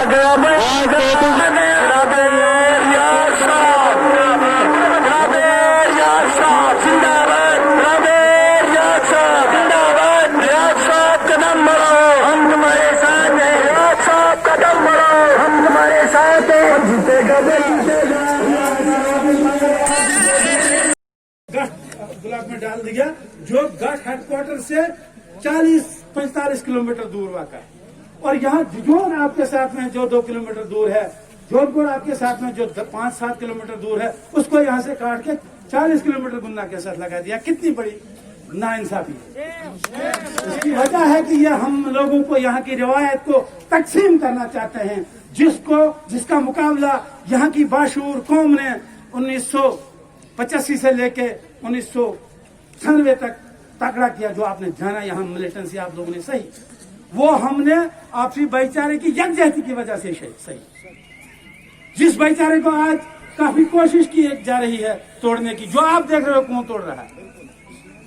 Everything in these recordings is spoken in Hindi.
ब्लॉक में डाल दिया जो गठ हेडक्वार्टर से 40-45 किलोमीटर दूर वाका है। और यहाँ जोधपुर आपके साथ में जो 2 किलोमीटर दूर है, जोधपुर आपके साथ में जो 5-7 किलोमीटर दूर है, उसको यहाँ से काट के 40 किलोमीटर गुन्ना के साथ लगा दिया। कितनी बड़ी नाइंसाफी है। इसकी वजह है कि ये हम लोगों को यहाँ की रिवायत को तकसीम करना चाहते हैं, जिसका मुकाबला यहाँ की बाशूर कौम ने 1985 से लेके 1996 तक तगड़ा किया। जो आपने जाना यहाँ मिलिटेंसी आप लोगों ने सही, वो हमने आपसी भाईचारे की यकजहती की वजह से सही। जिस भाईचारे को आज काफी कोशिश की जा रही है तोड़ने की, जो आप देख रहे हो कौन तोड़ रहा है,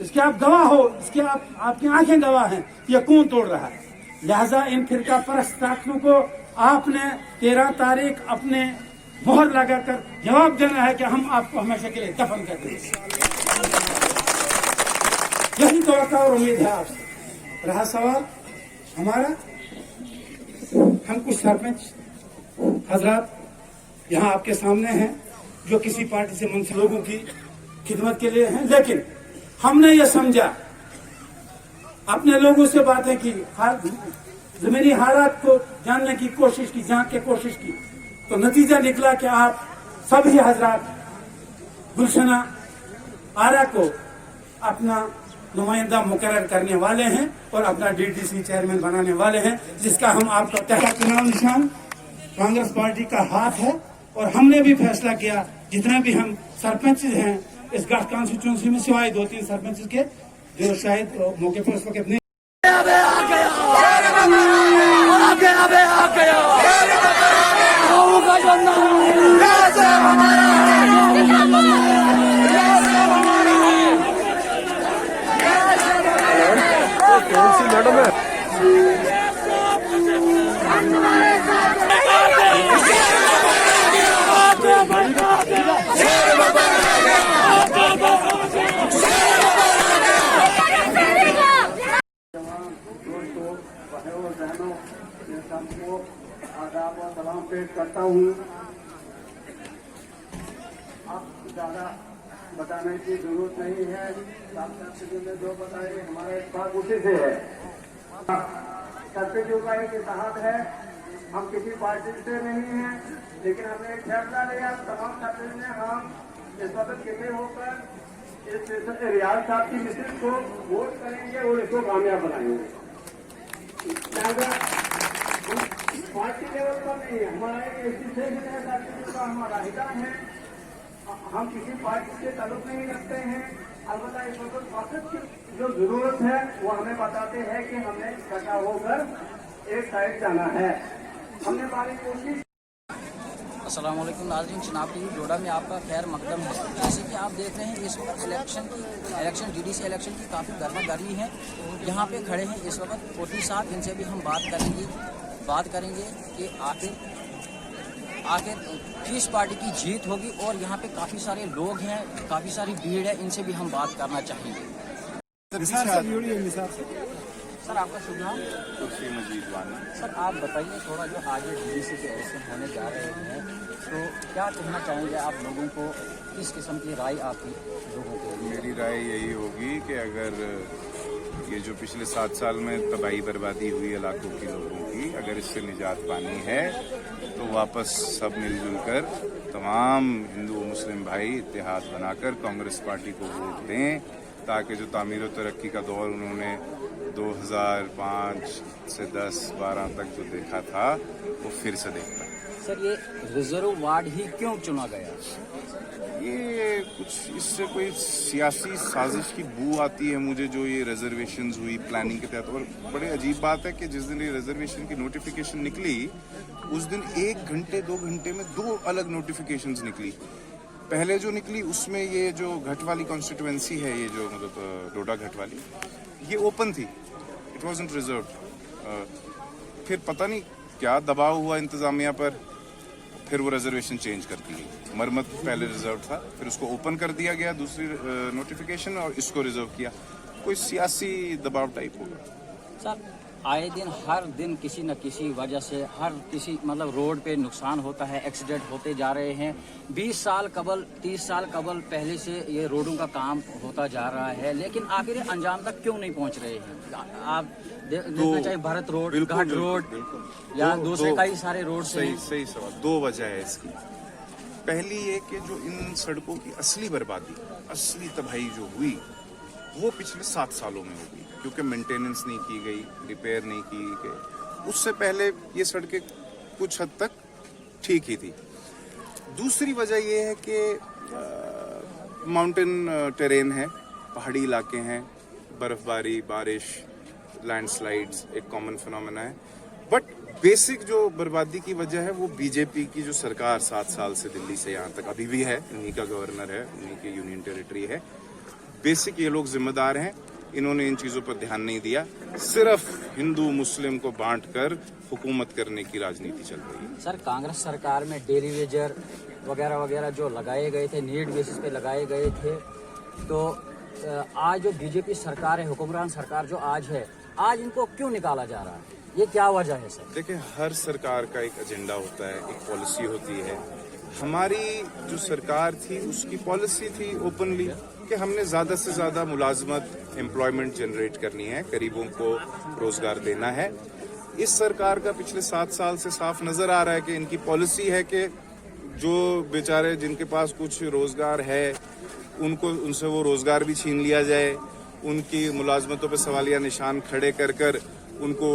इसके आप गवाह हो, इसके आपकी आंखें गवाह हैं, ये कौन तोड़ रहा है। लिहाजा इन फिरका परस्त ताकतों को आपने 13 तारीख अपने मोहर लगाकर जवाब देना है कि हम आपको हमेशा के लिए दफन कर देंगे। यही तवक्को और उम्मीद है आपसे। रहा सवाल हमारा, हम कुछ सरपंच हजरात यहाँ आपके सामने हैं जो किसी पार्टी से मुंसलिक लोगों की खिदमत के लिए हैं, लेकिन हमने ये समझा, अपने लोगों से बातें की, जमीनी हालात को जानने की कोशिश की, जांच की कोशिश की, तो नतीजा निकला कि आप सभी हजरात गुलशना आरा को अपना नुमाइंदा मुकर्रर करने वाले हैं और अपना डीडीसी चेयरमैन बनाने वाले हैं, जिसका हम आपका पहला चुनाव निशान कांग्रेस पार्टी का हाथ है। और हमने भी फैसला किया, जितने भी हम सरपंच हैं इस गढ़ कॉन्स्टिट्यूंसी में, सिवाय 2-3 सरपंच के जो शायद मौके पर उस वक्त नहीं, कौन सी मैडम है? सबको आदाब और सलाम पेश करता हूँ। अब ज्यादा बताने की जरूरत नहीं है, ने जो बताए हमारा इत्तेफाक उसी से है। सर्वे का एक इतिहाद है, हम किसी पार्टी से नहीं हैं, लेकिन हमने एक फैसला लिया तमाम सर्वे में हम इस वक्त किसे होकर इस रियाज साहब की मिसिस को वोट करेंगे और इसको कामयाब बनाएंगे। पार्टी लेवल पर नहीं है, हमारा एक एसोसिएशन है, का हमारा हिदायत है, हम किसी पार्टी से ताल्लुक नहीं रखते हैं। अलबत्ता इस वक्त वक्त की जो जरूरत है वो हमें बताते हैं कि हमें इकट्ठा होकर एक साइड जाना है। हमने हमारी कोशिश। अस्सलाम वालेकुम नाज़रीन, चुनाव टीवी डोडा में आपका खैर मकदम है। जैसे कि आप देख रहे हैं इस वक्त इलेक्शन डीडीसी इलेक्शन की काफ़ी गर्मा गर्मी है। यहाँ पे खड़े हैं इस वक्त कोटी साहब, इनसे भी हम बात करेंगे कि आखिर किस पार्टी की जीत होगी। और यहाँ पे काफ़ी सारे लोग हैं, काफ़ी सारी भीड़ है, इनसे भी हम बात करना चाहेंगे। सर आपका शुभ नाम? सर आप बताइए थोड़ा, जो आगे डीडीसी के इलेक्शन होने जा रहे हैं, तो क्या कहना चाहेंगे आप लोगों को, किस किस्म की राय आपकी लोगों को? मेरी राय यही होगी कि अगर ये जो पिछले 7 साल में तबाही बर्बादी हुई इलाकों के लोगों की, अगर इससे निजात पानी है तो वापस सब मिलजुल कर तमाम हिंदू मुस्लिम भाई इत्तेहाद बनाकर कांग्रेस पार्टी को वोट दें, ताकि जो तामीर और तरक्की का दौर उन्होंने 2005 से 10-12 तक जो देखा था वो फिर से देख पाए। सर ये रिजर्व वार्ड ही क्यों चुना गया? ये कुछ इससे कोई सियासी साजिश की बू आती है मुझे, जो ये रिजर्वेशंस हुई प्लानिंग के तहत। और बड़े अजीब बात है कि जिस दिन ये रिजर्वेशन की नोटिफिकेशन निकली, उस दिन 1 घंटे 2 घंटे में 2 अलग नोटिफिकेशंस निकली। पहले जो निकली उसमें ये जो घट वाली कॉन्स्टिट्यूएंसी है, ये जो मतलब डोडा घट वाली, ये ओपन थी, इट वाजंट रिजर्व्ड। फिर पता नहीं क्या दबाव हुआ इंतजामिया पर, फिर वो रिजर्वेशन चेंज कर दी गई। मरमत पहले रिजर्व था, फिर उसको ओपन कर दिया गया दूसरी नोटिफिकेशन, और इसको रिजर्व किया। कोई सियासी दबाव टाइप होगा। सर आए दिन हर दिन किसी न किसी वजह से हर किसी मतलब रोड पे नुकसान होता है, एक्सीडेंट होते जा रहे हैं। 20 साल कबल 30 साल कबल पहले से ये रोडों का काम होता जा रहा है, लेकिन आखिर ये अंजाम तक क्यों नहीं पहुंच रहे हैं? आप देखना चाहिए भारत रोड, घाट रोड या दूसरे कई सारे रोड से। सही सवाल। 2 वजह है इसकी। पहली ये कि जो इन सड़कों की असली बर्बादी, असली तबाही जो हुई, वो पिछले 7 सालों में होगी, क्योंकि मेंटेनेंस नहीं की गई, रिपेयर नहीं की गई। उससे पहले ये सड़कें कुछ हद तक ठीक ही थी। दूसरी वजह ये है कि माउंटेन टेरेन है, पहाड़ी इलाके हैं, बर्फबारी, बारिश, लैंडस्लाइड्स एक कॉमन फिनोमेना है। बट बेसिक जो बर्बादी की वजह है वो बीजेपी की जो सरकार 7 साल से दिल्ली से यहाँ तक अभी भी है, उन्हीं का गवर्नर है, उन्हीं की यूनियन टेरिटरी है। बेसिक ये लोग जिम्मेदार हैं, इन्होंने इन चीजों पर ध्यान नहीं दिया। सिर्फ हिंदू मुस्लिम को बांटकर हुकूमत करने की राजनीति चल रही है। सर कांग्रेस सरकार में डेली वेजर वगैरह वगैरह जो लगाए गए थे, नीड बेसिस पे लगाए गए थे, तो आज जो बीजेपी सरकार है, हुक्मरान सरकार जो आज है, आज इनको क्यों निकाला जा रहा है? ये क्या वजह है सर? देखिए, हर सरकार का एक एजेंडा होता है, एक पॉलिसी होती है। हमारी जो सरकार थी उसकी पॉलिसी थी ओपनली कि हमने ज्यादा से ज्यादा मुलाजमत, एम्प्लॉयमेंट जनरेट करनी है, गरीबों को रोजगार देना है। इस सरकार का पिछले 7 साल से साफ नजर आ रहा है कि इनकी पॉलिसी है कि जो बेचारे जिनके पास कुछ रोजगार है उनसे वो रोजगार भी छीन लिया जाए, उनकी मुलाजमतों पर सवालिया निशान खड़े कर उनको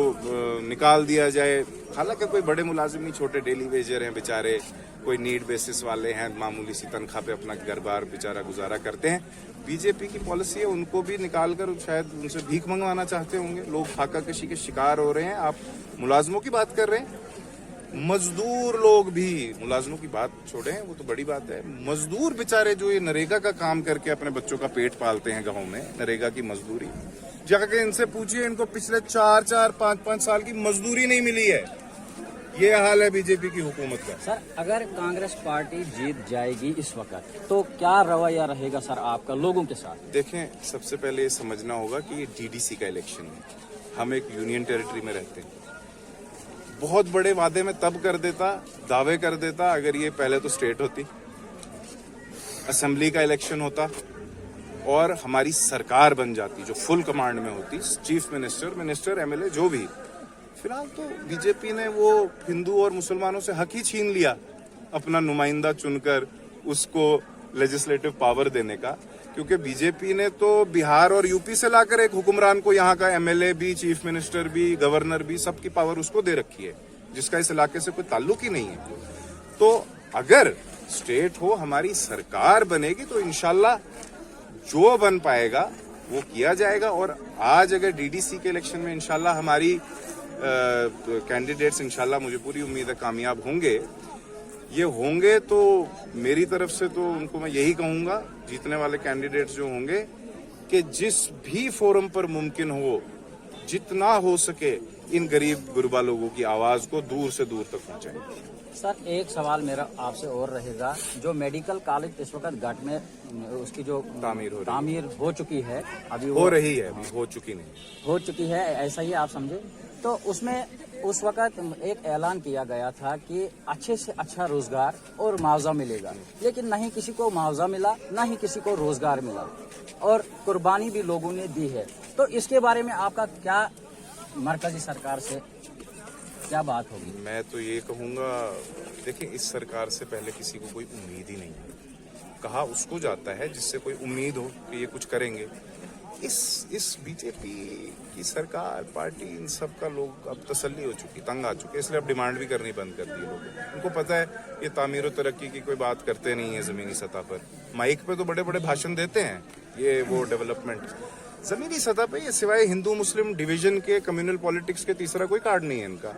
निकाल दिया जाए। हालांकि कोई बड़े मुलाजिम नहीं, छोटे डेली वेजर हैं बेचारे, कोई नीड बेसिस वाले हैं, मामूली सी तनख्वाह पे अपना घर बार बेचारा गुजारा करते हैं। बीजेपी की पॉलिसी है उनको भी निकालकर शायद उनसे भीख मंगवाना चाहते होंगे। लोग फाका कशी के शिकार हो रहे हैं। आप मुलाजमों की बात कर रहे हैं, मजदूर लोग भी, मुलाजमों की बात छोड़ें, वो तो बड़ी बात है। मजदूर बेचारे जो ये नरेगा का काम करके अपने बच्चों का पेट पालते हैं गाँव में, नरेगा की मजदूरी, जाके इनसे पूछिए, इनको पिछले 4-4, 5-5 साल की मजदूरी नहीं मिली है। ये हाल है बीजेपी की हुकूमत का। सर अगर कांग्रेस पार्टी जीत जाएगी इस वक्त, तो क्या रवैया रहेगा सर आपका लोगों के साथ? देखें, सबसे पहले ये समझना होगा कि ये डीडीसी का इलेक्शन है। हम एक यूनियन टेरिटरी में रहते हैं। बहुत बड़े वादे में तब कर देता, दावे कर देता, अगर ये पहले तो स्टेट होती, असेंबली का इलेक्शन होता और हमारी सरकार बन जाती जो फुल कमांड में होती, चीफ मिनिस्टर, एमएलए जो भी। फिलहाल तो बीजेपी ने वो हिंदू और मुसलमानों से हक ही छीन लिया अपना नुमाइंदा चुनकर उसको लेजिस्लेटिव पावर देने का, क्योंकि बीजेपी ने तो बिहार और यूपी से लाकर एक हुक्मरान को यहाँ का एमएलए भी, चीफ मिनिस्टर भी, गवर्नर भी, सबकी पावर उसको दे रखी है, जिसका इस इलाके से कोई ताल्लुक ही नहीं है। तो अगर स्टेट हो, हमारी सरकार बनेगी, तो इंशाल्लाह जो बन पाएगा वो किया जाएगा। और आज अगर डीडीसी के इलेक्शन में इंशाल्लाह हमारी कैंडिडेट्स, इंशाल्लाह मुझे पूरी उम्मीद है कामयाब होंगे, ये होंगे, तो मेरी तरफ से तो उनको मैं यही कहूंगा, जीतने वाले कैंडिडेट्स जो होंगे, कि जिस भी फोरम पर मुमकिन हो, जितना हो सके इन गरीब गुरबा लोगों की आवाज को दूर से दूर तक पहुंचाएं। सर एक सवाल मेरा आपसे और रहेगा, जो मेडिकल कॉलेज इस वक्त घाट में उसकी जो तामीर हो चुकी है, अभी हो रही है, अभी हो चुकी नहीं, हो चुकी है, ऐसा ही आप समझे, तो उसमें उस वक्त एक ऐलान किया गया था कि अच्छे से अच्छा रोजगार और मुआवजा मिलेगा, लेकिन नहीं किसी को मुआवजा मिला, ना ही किसी को रोजगार मिला, और कुर्बानी भी लोगों ने दी है। तो इसके बारे में आपका क्या मरकजी सरकार से क्या बात होगी? मैं तो ये कहूंगा, देखिए, इस सरकार से पहले किसी को कोई उम्मीद ही नहीं है। कहा उसको जाता है जिससे कोई उम्मीद हो कि ये कुछ करेंगे। इस बीजेपी की सरकार, पार्टी, इन सब का लोग अब तसल्ली हो चुकी, तंग आ चुके, इसलिए अब डिमांड भी करनी बंद कर दी लोगों। उनको पता है ये तामीर और तरक्की की कोई बात करते नहीं है जमीनी सतह पर। माइक पे तो बड़े बड़े भाषण देते हैं, ये वो डेवलपमेंट, जमीनी सतह पे ये सिवाय हिंदू मुस्लिम डिवीजन के, कम्युनल पॉलिटिक्स के तीसरा कोई कार्ड नहीं है इनका।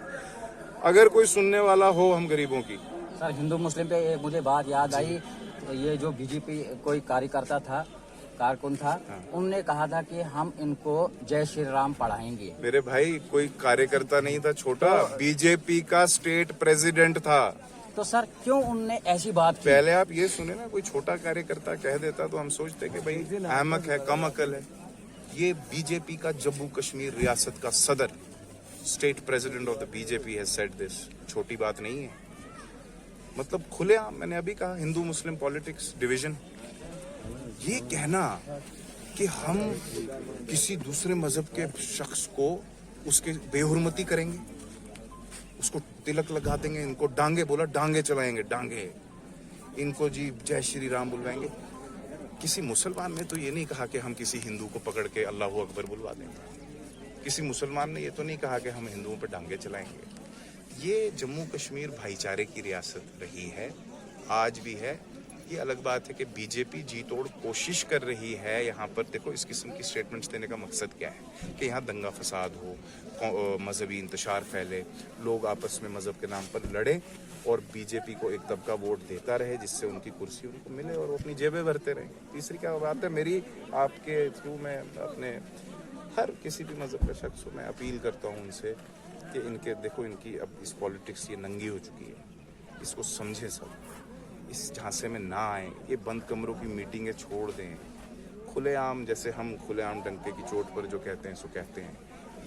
अगर कोई सुनने वाला हो हम गरीबों की। सर हिंदू मुस्लिम पे मुझे बात याद आई, ये जो बीजेपी कोई कार्यकर्ता था, कारकुन था, उनने कहा था कि हम इनको जय श्री राम पढ़ाएंगे। मेरे भाई कोई कार्यकर्ता नहीं था छोटा, बीजेपी का स्टेट प्रेसिडेंट था। तो सर क्यों उनने ऐसी बात की? पहले आप ये सुने ना, कोई छोटा कार्यकर्ता कह देता तो हम सोचते कि भाई अहमक है, कम अकल है। ये बीजेपी का जम्मू कश्मीर रियासत का सदर, state president of the BJP has said this. छोटी बात नहीं है। मतलब खुलेआम, मैंने अभी कहा, हिंदू मुस्लिम पॉलिटिक्स डिवीजन। ये कहना कि हम किसी दूसरे मजहब के शख्स को उसके बेहुरमती करेंगे, उसको तिलक लगा देंगे, इनको डांगे, बोला डांगे चलाएंगे, डांगे, इनको जी जय श्री राम बुलवाएंगे। किसी मुसलमान ने तो ये नहीं कहा कि हम किसी हिंदू को पकड़ के अल्लाहू अकबर बुलवा देंगे। किसी मुसलमान ने ये तो नहीं कहा कि हम हिंदुओं पर डांगे चलाएंगे। ये जम्मू कश्मीर भाईचारे की रियासत रही है, आज भी है। ये अलग बात है कि बीजेपी जी तोड़ कोशिश कर रही है यहाँ पर। देखो, इस किस्म की स्टेटमेंट्स देने का मकसद क्या है कि यहाँ दंगा फसाद हो, मजहबी इंतशार फैले, लोग आपस में मजहब के नाम पर लड़े और बीजेपी को एक तबका वोट देता रहे जिससे उनकी कुर्सी उनको मिले और वो अपनी जेबें भरते रहे। तीसरी क्या बात है, मेरी आपके थ्रू में अपने हर किसी भी मजहब का शख्स को मैं अपील करता हूँ उनसे कि इनके देखो, इनकी अब इस पॉलिटिक्स ये नंगी हो चुकी है, इसको समझे सब, इस झांसे में ना आए। ये बंद कमरों की मीटिंगें छोड़ दें, खुलेआम, जैसे हम खुलेआम डंके की चोट पर जो कहते हैं सो कहते हैं,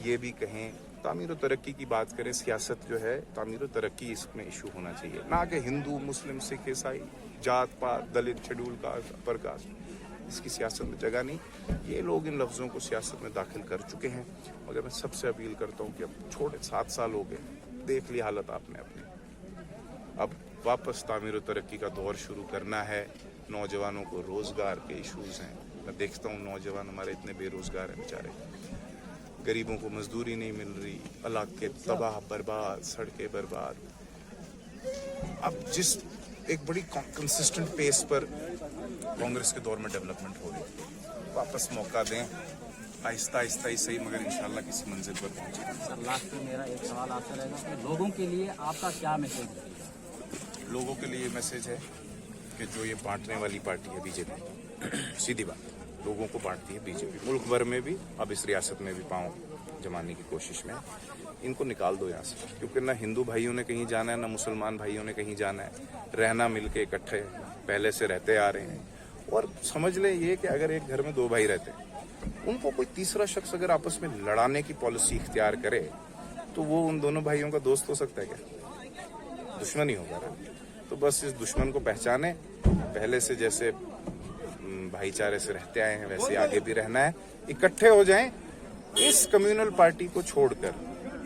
ये भी कहें। तामीर तरक्की की बात करें, सियासत जो है तामीर तरक्की इसमें इशू होना चाहिए, ना कि हिंदू मुस्लिम सिख ईसाई, जात पात, दलित, शेड्यूल कास्ट, अपर कास्ट। इसकी सियासत में जगह नहीं। ये लोग इन लफ्ज़ों को सियासत में दाखिल कर चुके हैं। मगर मैं सबसे अपील करता हूँ कि अब छोड़े, 7 साल हो गए, देख ली हालत आपने अपनी। अब वापस तामीर तरक्की का दौर शुरू करना है। नौजवानों को रोज़गार के इश्यूज़ हैं। मैं देखता हूँ नौजवान हमारे इतने बेरोज़गार हैं बेचारे, गरीबों को मजदूरी नहीं मिल रही, इलाके तबाह बर्बाद, सड़कें बर्बाद। अब जिस एक बड़ी कंसिस्टेंट पेस पर कांग्रेस के दौर में डेवलपमेंट हो रही, वापस मौका दें, आहिस्ता आहिस्ता ही सही, मगर इंशाल्लाह किसी मंजिल पर पहुंचेगा। सर लास्ट में मेरा एक सवाल आपसे रहेगा कि लोगों के लिए आपका क्या मैसेज रहेगा? लोगों के लिए मैसेज है कि जो ये बांटने वाली पार्टी है बीजेपी, सीधी बात, लोगों को बांटती है बीजेपी, मुल्क भर में भी, अब इस रियासत में भी पांव जमाने की कोशिश में। इनको निकाल दो यहाँ से, क्योंकि ना हिंदू भाइयों ने कहीं जाना है, ना मुसलमान भाइयों ने कहीं जाना है। रहना मिलके इकट्ठे पहले से रहते आ रहे हैं। और समझ लें ये कि अगर एक घर में 2 भाई रहते हैं, उनको कोई तीसरा शख्स अगर आपस में लड़ाने की पॉलिसी इख्तियार करे तो वो उन दोनों भाइयों का दोस्त हो सकता है क्या? दुश्मन ही होगा ना। तो बस इस दुश्मन को पहचाने, पहले से जैसे भाईचारे से रहते आए हैं वैसे आगे भी रहना है, इकट्ठे हो जाएं। इस कम्युनल पार्टी को छोड़कर,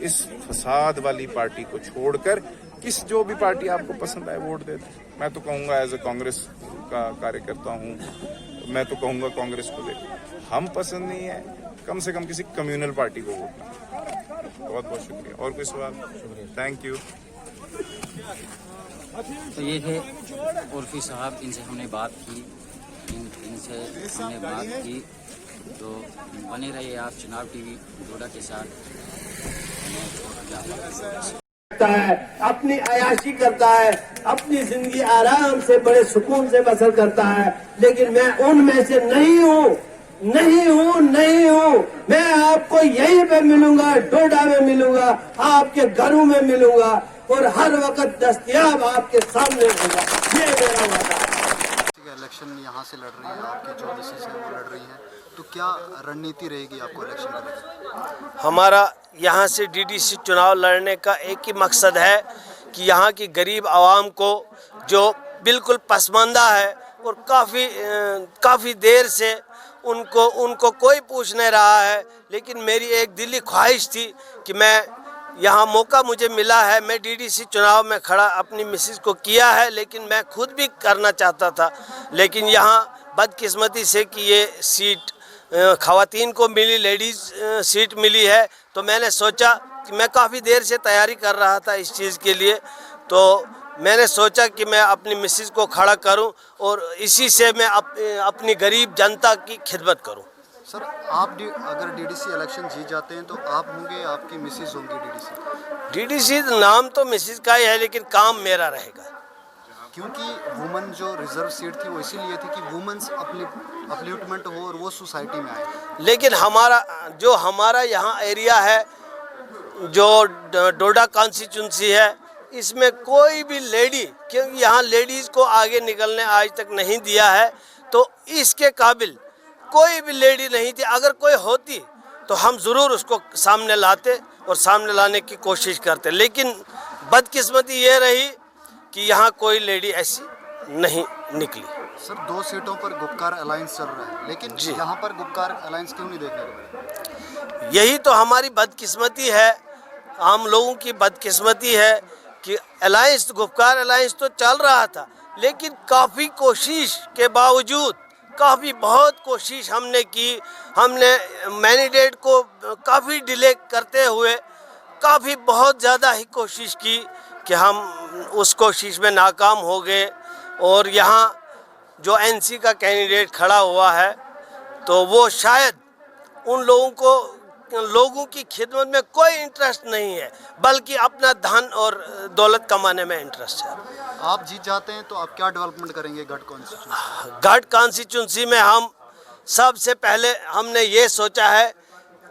इस फसाद वाली पार्टी को छोड़कर किस जो भी पार्टी आपको पसंद आए वोट दे दें। मैं तो कहूंगा एज ए कांग्रेस का कार्यकर्ता हूं, मैं तो कहूंगा कांग्रेस को दे। हम पसंद नहीं है, कम से कम किसी कम्युनल पार्टी को वोट दें। बहुत बहुत शुक्रिया। और कोई सवाल? Thank you. तो ये थे उर्फी साहब, इनसे हमने बात की, इनसे हमने बात की। तो बने रहिए आप चुनाव टीवी जोड़ा के साथ। है, अपनी अयाशी करता है, अपनी जिंदगी आराम से बड़े सुकून से बसर करता है। लेकिन मैं उनमें से नहीं हूँ। मैं आपको यहीं पे मिलूंगा, डोडा में मिलूंगा, आपके घरों में मिलूंगा और हर वक्त दस्तयाब आपके सामने होगा। ये मेरा वादा है। इलेक्शन यहाँ से लड़ रही है, आपकी जो मिसेस है वो लड़ रही हैं, तो क्या रणनीति रहेगी आपको इलेक्शन को लेकर? हमारा यहाँ से डीडीसी चुनाव लड़ने का एक ही मकसद है कि यहाँ की गरीब आवाम को जो बिल्कुल पसमानदा है और काफ़ी देर से उनको कोई पूछ नहीं रहा है, लेकिन मेरी एक दिली ख्वाहिश थी कि मैं यहाँ मौका मुझे मिला है, मैं डीडीसी चुनाव में खड़ा अपनी मिसेस को किया है, लेकिन मैं खुद भी करना चाहता था। लेकिन यहाँ बदकिस्मती से कि ये सीट ख़वातीन को मिली, लेडीज़ सीट मिली है, तो मैंने सोचा कि मैं काफ़ी देर से तैयारी कर रहा था इस चीज़ के लिए, तो मैंने सोचा कि मैं अपनी मिसेस को खड़ा करूं और इसी से मैं अपनी गरीब जनता की खिदमत करूं। सर, आप अगर डीडीसी इलेक्शन जीत जाते हैं तो आप होंगे, आपकी मिसेस होंगी डीडीसी? डीडीसी नाम तो मिसेस का ही है, लेकिन काम मेरा रहेगा। क्योंकि वुमेन जो रिजर्व सीट थी वो इसीलिए थी कि वुमेन्स अपलिफ्टमेंट हो और वो सोसाइटी में आए। लेकिन हमारा यहाँ एरिया है जो डोडा कॉन्स्टिट्यूंसी है, इसमें कोई भी लेडी, क्योंकि यहाँ लेडीज़ को आगे निकलने आज तक नहीं दिया है, तो इसके काबिल कोई भी लेडी नहीं थी। अगर कोई होती तो हम ज़रूर उसको सामने लाते और सामने लाने की कोशिश करते, लेकिन बदकिस्मती ये रही कि यहाँ कोई लेडी ऐसी नहीं निकली। सर 2 सीटों पर गुपकार अलायंस चल रहा है, लेकिन यहाँ पर गुपकार अलायंस क्यों नहीं देखने को मिला? यही तो हमारी बदकिस्मती है, हम लोगों की बदकिस्मती है कि अलायंस, गुपकार अलायंस तो चल रहा था, लेकिन काफ़ी कोशिश के बावजूद, बहुत कोशिश हमने की, हमने मैंडेट को काफ़ी डिले करते हुए बहुत ज़्यादा ही कोशिश की कि हम उस कोशिश में नाकाम हो गए। और यहाँ जो एनसी का कैंडिडेट खड़ा हुआ है तो वो शायद उन लोगों की खिदमत में कोई इंटरेस्ट नहीं है, बल्कि अपना धन और दौलत कमाने में इंटरेस्ट है। आप जीत जाते हैं तो आप क्या डेवलपमेंट करेंगे गढ़ कॉन्स्टिट्यूंसी? गढ़ कॉन्स्टिट्यूंसी में हम सबसे पहले हमने ये सोचा है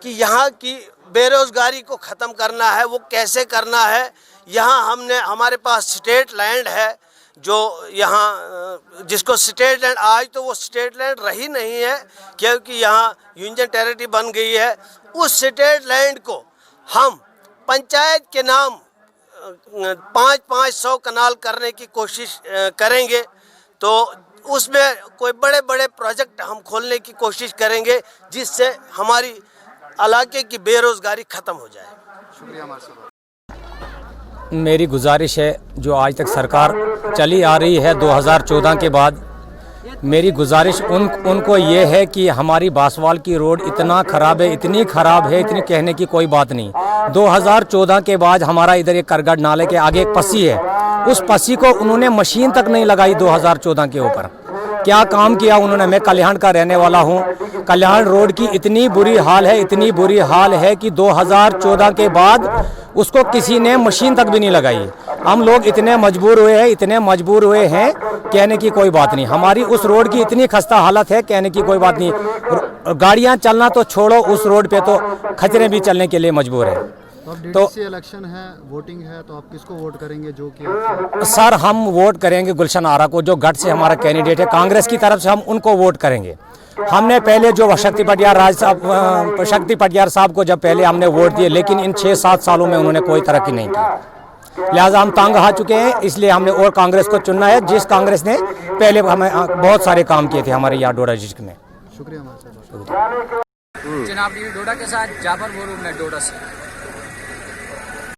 कि यहाँ की बेरोजगारी को ख़त्म करना है। वो कैसे करना है? यहाँ हमारे पास स्टेट लैंड है, जो यहाँ जिसको स्टेट लैंड, आज तो वो स्टेट लैंड रही नहीं है क्योंकि यहाँ यूनियन टेरिटरी बन गई है। उस स्टेट लैंड को हम पंचायत के नाम 500 कनाल करने की कोशिश करेंगे, तो उसमें कोई बड़े बड़े प्रोजेक्ट हम खोलने की कोशिश करेंगे जिससे हमारी इलाके की बेरोजगारी ख़त्म हो जाए। शुक्रिया हमारे साथ। मेरी गुजारिश है, जो आज तक सरकार चली आ रही है 2014 के बाद, मेरी गुजारिश उनको ये है कि हमारी बासवाल की रोड इतना ख़राब है, इतनी ख़राब है, इतनी कहने की कोई बात नहीं। 2014 के बाद हमारा इधर एक करगढ़ नाले के आगे एक पस्सी है, उस पस्सी को उन्होंने मशीन तक नहीं लगाई 2014 के ऊपर। क्या काम किया उन्होंने? मैं कल्याण का रहने वाला हूँ। कल्याण रोड की इतनी बुरी हाल है, इतनी बुरी हाल है कि 2014 के बाद उसको किसी ने मशीन तक भी नहीं लगाई। हम लोग इतने मजबूर हुए हैं, कहने की कोई बात नहीं। हमारी उस रोड की इतनी खस्ता हालत है, कहने की कोई बात नहीं। गाड़ियाँ चलना तो छोड़ो, उस रोड पे तो खच्चरें भी चलने के लिए मजबूर है। तो इलेक्शन है, वोटिंग है, तो आप किसको वोट करेंगे? जो कि सर हम वोट करेंगे गुलशन आरा को, जो गढ़ से हमारा कैंडिडेट है। कांग्रेस की तरफ से हम उनको वोट करेंगे। हमने पहले जो शक्ति पटियार साहब को जब पहले हमने वोट दिए, लेकिन इन 6-7 सालों में उन्होंने कोई तरक्की नहीं की, लिहाजा हम तंग आ चुके हैं। इसलिए हमने और कांग्रेस को चुनना है, जिस कांग्रेस ने पहले हमें बहुत सारे काम किए थे हमारे यहाँ डोडा डिस्ट्रिक्ट में। शुक्रिया हमारे साथ। जनाब डोडा के साथ जाफर बोलूँ मैं डोडा से।